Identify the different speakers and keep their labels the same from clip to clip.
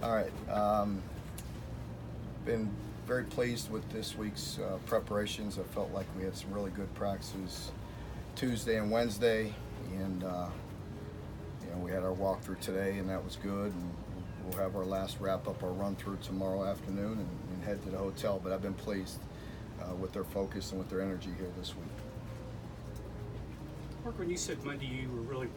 Speaker 1: All right. Been very pleased with this week's preparations. I felt like we had some really good practices Tuesday and Wednesday, and we had our walkthrough today, and that was good. And we'll have our last wrap up, our run through tomorrow afternoon, and head to the hotel. But I've been pleased with their focus and with their energy here this week.
Speaker 2: Mark, when you said Monday you were really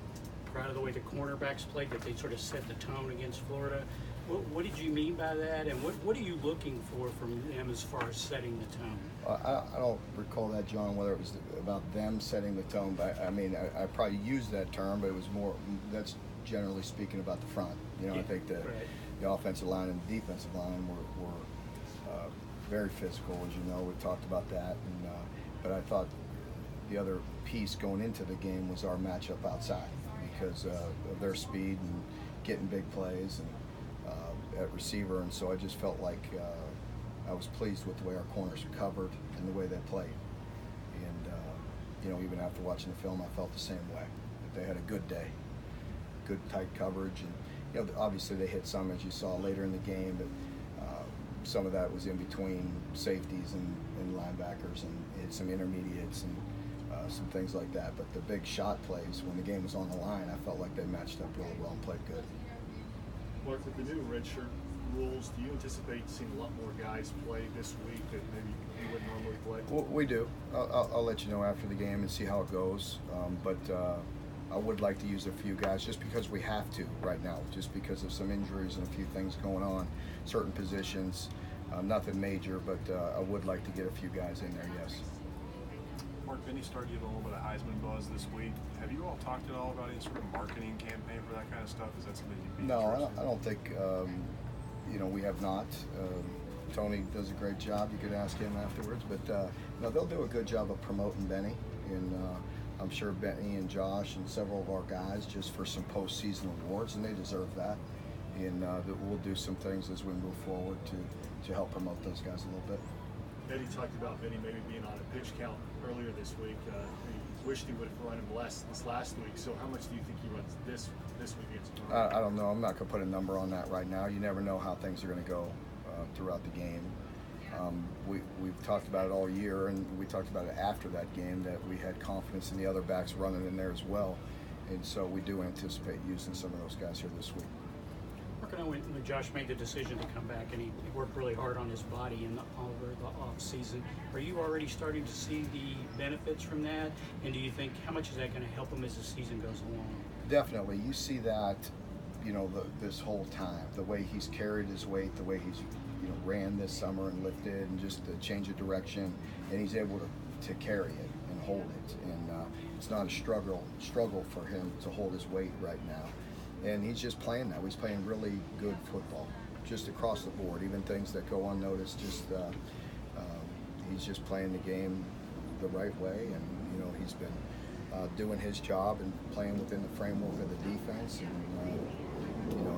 Speaker 2: proud of the way the cornerbacks played, that they sort of set the tone against Florida. What did you mean by that, and what are you looking for from them as far as setting the tone?
Speaker 1: I don't recall that, John, whether it was about them setting the tone, but I probably used that term, but it was more, that's generally speaking about the front. I think the offensive line and the defensive line were very physical, as you know. We talked about that, but I thought the other piece going into the game was our matchup outside because of their speed and getting big plays and at receiver, and so I just felt like I was pleased with the way our corners were covered and the way they played. And even after watching the film, I felt the same way. That they had a good day, good tight coverage, and obviously they hit some, as you saw later in the game, but some of that was in between safeties and linebackers, and hit some intermediates and some things like that. But the big shot plays when the game was on the line, I felt like they matched up really well and played good.
Speaker 3: Mark, with the new redshirt rules, do you anticipate seeing a lot more guys play this week that maybe you wouldn't normally play?
Speaker 1: Well, we do. I'll let you know after the game and see how it goes. But I would like to use a few guys just because we have to right now, just because of some injuries and a few things going on, certain positions. Nothing major, but I would like to get a few guys in there, yes.
Speaker 4: Mark, Benny started getting a little bit of Heisman buzz this week. Have you all talked at all about any sort of marketing campaign for that kind of stuff? Is that something you'd be interested in?
Speaker 1: I don't think, we have not. Tony does a great job. You could ask him afterwards. But, they'll do a good job of promoting Benny. And I'm sure Benny and Josh and several of our guys just for some postseason awards, and they deserve that. And we'll do some things as we move forward to help promote those guys a little bit.
Speaker 3: Eddie talked about Benny maybe being on a pitch count earlier this week. He wished he would have run him less this last week. So how much do you think he runs this week against tomorrow?
Speaker 1: I don't know. I'm not going to put a number on that right now. You never know how things are going to go throughout the game. We've talked about it all year, and we talked about it after that game, that we had confidence in the other backs running in there as well. And so we do anticipate using some of those guys here this week.
Speaker 2: Mark, I know when Josh made the decision to come back, and he worked really hard on his body over the off season. Are you already starting to see the benefits from that? And do you think, how much is that going to help him as the season goes along?
Speaker 1: Definitely. You see that, this whole time, the way he's carried his weight, the way he's, ran this summer and lifted, and just the change of direction, and he's able to carry it and hold it. And it's not a struggle for him to hold his weight right now. And he's just playing that. He's playing really good football, just across the board, even things that go unnoticed. He's just playing the game the right way, and he's been doing his job and playing within the framework of the defense, and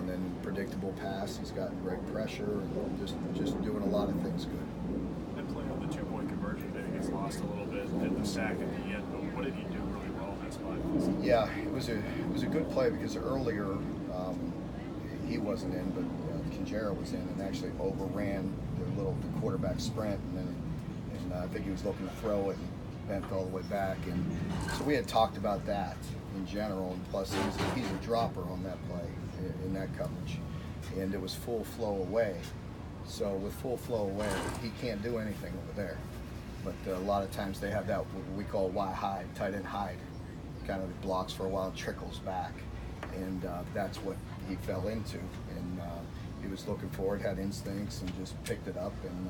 Speaker 1: then predictable pass. He's gotten great pressure, and just doing a lot of things good.
Speaker 4: That play on the 2-point conversion maybe gets lost a little bit at the sack at the end, but what did he do really well in that spot?
Speaker 1: Yeah, it was a good play because earlier he wasn't in, but Kinjera was in and actually overran the quarterback sprint, and I think he was looking to throw it and bent all the way back, and so we had talked about that in general, and plus he's a dropper on that play in that coverage, and it was full flow away. So with full flow away, he can't do anything over there. But a lot of times they have that what we call Y hide, tight end hide, kind of blocks for a while, trickles back, and that's what he fell into. And he was looking for it, had instincts, and just picked it up and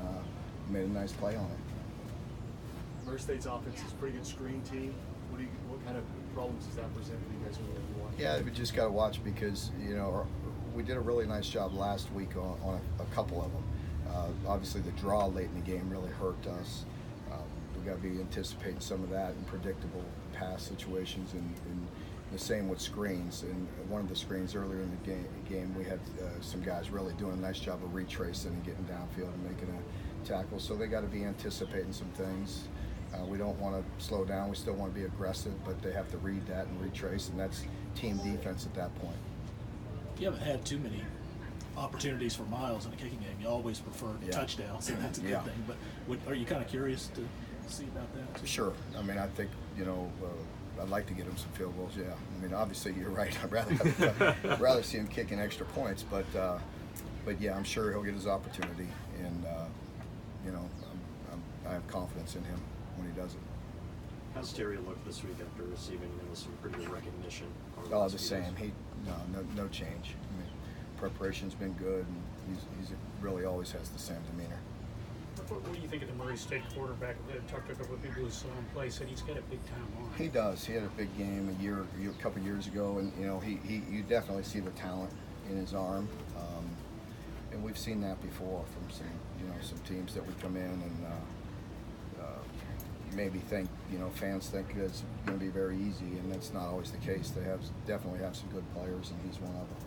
Speaker 1: made a nice play on it.
Speaker 3: Murray State's offense is a pretty good screen team. What kind of problems does that present for you guys when you watch?
Speaker 1: Yeah, we just got to watch because we did a really nice job last week on a couple of them. Obviously, the draw late in the game really hurt us. We got to be anticipating some of that in predictable pass situations, and the same with screens. And one of the screens earlier in the game, we had some guys really doing a nice job of retracing and getting downfield and making a tackle. So they got to be anticipating some things. We don't want to slow down. We still want to be aggressive, but they have to read that and retrace, and that's team defense at that point.
Speaker 5: You haven't had too many opportunities for miles in a kicking game. You always prefer
Speaker 1: Yeah.
Speaker 5: touchdowns, and that's a good
Speaker 1: Yeah.
Speaker 5: thing. But are you kind of curious to see about that too?
Speaker 1: Sure. I mean, I think, I'd like to get him some field goals. Yeah. I mean, obviously you're right. I'd rather see him kicking extra points, but yeah, I'm sure he'll get his opportunity, and I have confidence in him when he does it.
Speaker 6: How's Terry look this week after receiving some pretty good recognition?
Speaker 1: Oh, the same. No change. I mean, preparation's been good, and he's really always has the same demeanor.
Speaker 2: What do you think of the Murray State quarterback? I talked to a couple of people who saw him play, said he's got a big time arm.
Speaker 1: He does. He had a big game a couple years ago, and you definitely see the talent in his arm, and we've seen that before from some teams that would come in and maybe think fans think it's going to be very easy, and that's not always the case. They definitely have some good players, and he's one of them.